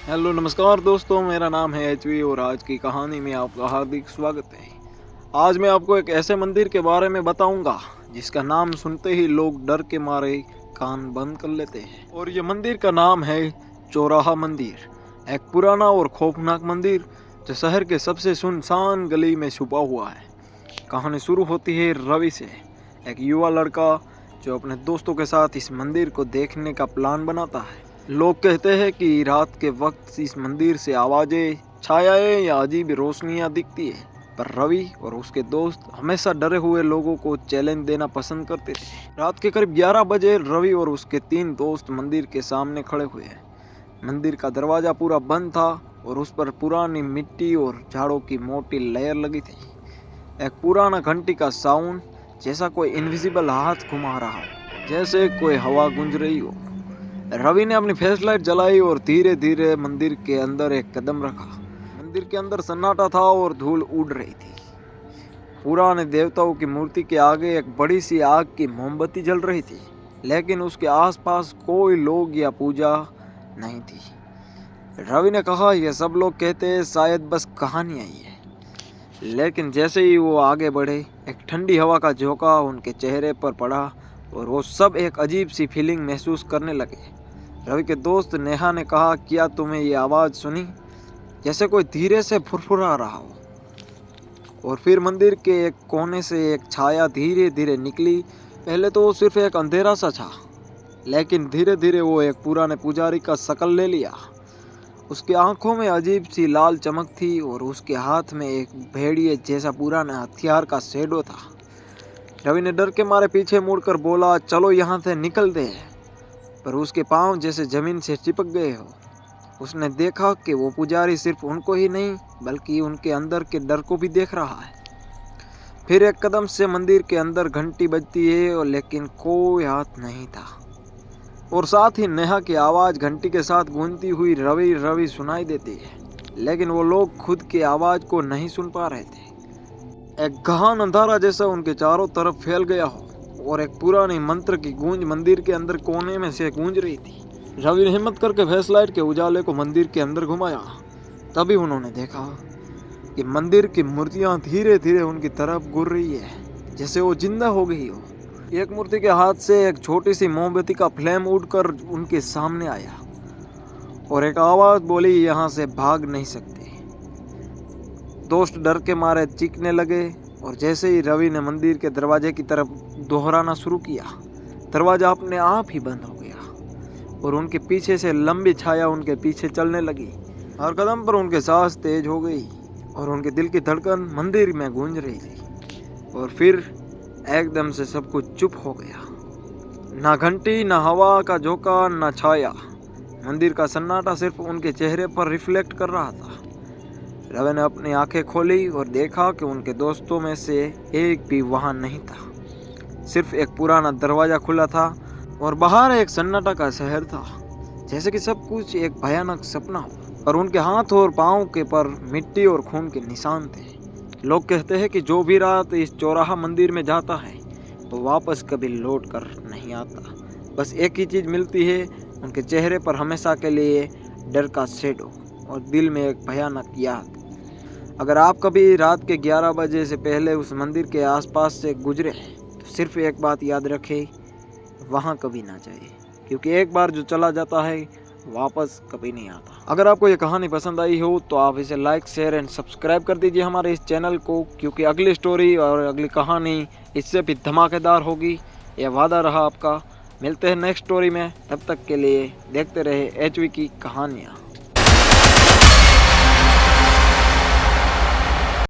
Hello नमस्कार दोस्तों, मेरा नाम है एचवी और आज की कहानी में आपका हार्दिक स्वागत है। आज मैं आपको एक ऐसे मंदिर के बारे में बताऊंगा जिसका नाम सुनते ही लोग डर के मारे कान बंद कर लेते हैं। और ये मंदिर का नाम है चौराहा मंदिर। एक पुराना और खौफनाक मंदिर जो शहर के सबसे सुनसान गली में छुपा हुआ है। कहानी शुरू होती है रवि से, एक युवा लड़का जो अपने दोस्तों के साथ इस मंदिर को देखने का प्लान बनाता है। लोग कहते हैं कि रात के वक्त इस मंदिर से आवाजें, छायाएं या अजीब रोशनियां दिखती है, पर रवि और उसके दोस्त हमेशा डरे हुए लोगों को चैलेंज देना पसंद करते थे। रात के करीब 11 बजे रवि और उसके 3 दोस्त मंदिर के सामने खड़े हुए हैं। मंदिर का दरवाजा पूरा बंद था और उस पर पुरानी मिट्टी और झाड़ों की मोटी लेयर लगी थी। एक पुराना घंटी का साउंड, जैसा कोई इनविजिबल हाथ घुमा रहा हो, जैसे कोई हवा गूंज रही हो। रवि ने अपनी फ्लैश लाइट जलाई और धीरे धीरे मंदिर के अंदर एक कदम रखा। मंदिर के अंदर सन्नाटा था और धूल उड़ रही थी। पुराने देवताओं की मूर्ति के आगे एक बड़ी सी आग की मोमबत्ती जल रही थी, लेकिन उसके आसपास कोई लोग या पूजा नहीं थी। रवि ने कहा, यह सब लोग कहते हैं शायद बस कहानियां ही है। लेकिन जैसे ही वो आगे बढ़े, एक ठंडी हवा का झोंका उनके चेहरे पर पड़ा और वो सब एक अजीब सी फीलिंग महसूस करने लगे। रवि के दोस्त नेहा ने कहा, क्या तुम्हें ये आवाज़ सुनी? जैसे कोई धीरे से फुरफुरा रहा हो। और फिर मंदिर के एक कोने से एक छाया धीरे धीरे निकली। पहले तो वो सिर्फ एक अंधेरा सा था, लेकिन धीरे धीरे वो एक पुराने पुजारी का शक्ल ले लिया। उसकी आंखों में अजीब सी लाल चमक थी और उसके हाथ में एक भेड़िए जैसा पुराना हथियार का शेडो था। रवि ने डर के मारे पीछे मुड़कर बोला, चलो यहाँ से निकल दे। पर उसके पांव जैसे जमीन से चिपक गए हो। उसने देखा कि वो पुजारी सिर्फ उनको ही नहीं बल्कि उनके अंदर के डर को भी देख रहा है। फिर एक कदम से मंदिर के अंदर घंटी बजती है और लेकिन कोई हाथ नहीं था। और साथ ही नेहा की आवाज़ घंटी के साथ गूंजती हुई रवि रवि सुनाई देती है, लेकिन वो लोग खुद की आवाज़ को नहीं सुन पा रहे थे। एक गहन अंधारा जैसा उनके चारों तरफ फैल गया हो और एक पुरानी मंत्र की गूंज मंदिर के अंदर कोने में से गूंज रही थी। रवि ने हिम्मत करके फ्लैश लाइट के उजाले को मंदिर के अंदर घुमाया। तभी उन्होंने देखा कि मंदिर की मूर्तियां धीरे धीरे उनकी तरफ घूर रही है, जैसे वो जिंदा हो गई हो। एक मूर्ति के हाथ से एक छोटी सी मोमबत्ती का फ्लेम उड़कर उनके सामने आया और एक आवाज बोली, यहाँ से भाग नहीं सकते। दोस्त डर के मारे चीखने लगे और जैसे ही रवि ने मंदिर के दरवाजे की तरफ दोहराना शुरू किया, दरवाजा अपने आप ही बंद हो गया और उनके पीछे से लंबी छाया उनके पीछे चलने लगी। हर कदम पर उनके सांस तेज हो गई और उनके दिल की धड़कन मंदिर में गूंज रही थी। और फिर एकदम से सब कुछ चुप हो गया। ना घंटी, ना हवा का झोंका, ना छाया। मंदिर का सन्नाटा सिर्फ उनके चेहरे पर रिफ्लेक्ट कर रहा था। रवि ने अपनी आंखें खोली और देखा कि उनके दोस्तों में से एक भी वहां नहीं था। सिर्फ एक पुराना दरवाजा खुला था और बाहर एक सन्नाटा का शहर था, जैसे कि सब कुछ एक भयानक सपना हो। और उनके हाथ और पाँव के पर मिट्टी और खून के निशान थे। लोग कहते हैं कि जो भी रात इस चौराहा मंदिर में जाता है वो वापस कभी लौट कर नहीं आता। बस एक ही चीज़ मिलती है, उनके चेहरे पर हमेशा के लिए डर का शेडो और दिल में एक भयानक याद। अगर आप कभी रात के 11 बजे से पहले उस मंदिर के आसपास से गुजरे तो सिर्फ एक बात याद रखें, वहाँ कभी ना जाए, क्योंकि एक बार जो चला जाता है वापस कभी नहीं आता। अगर आपको ये कहानी पसंद आई हो तो आप इसे लाइक, शेयर एंड सब्सक्राइब कर दीजिए हमारे इस चैनल को, क्योंकि अगली स्टोरी और अगली कहानी इससे भी धमाकेदार होगी, यह वादा रहा आपका। मिलते हैं नेक्स्ट स्टोरी में, तब तक के लिए देखते रहे एचवी की कहानियाँ।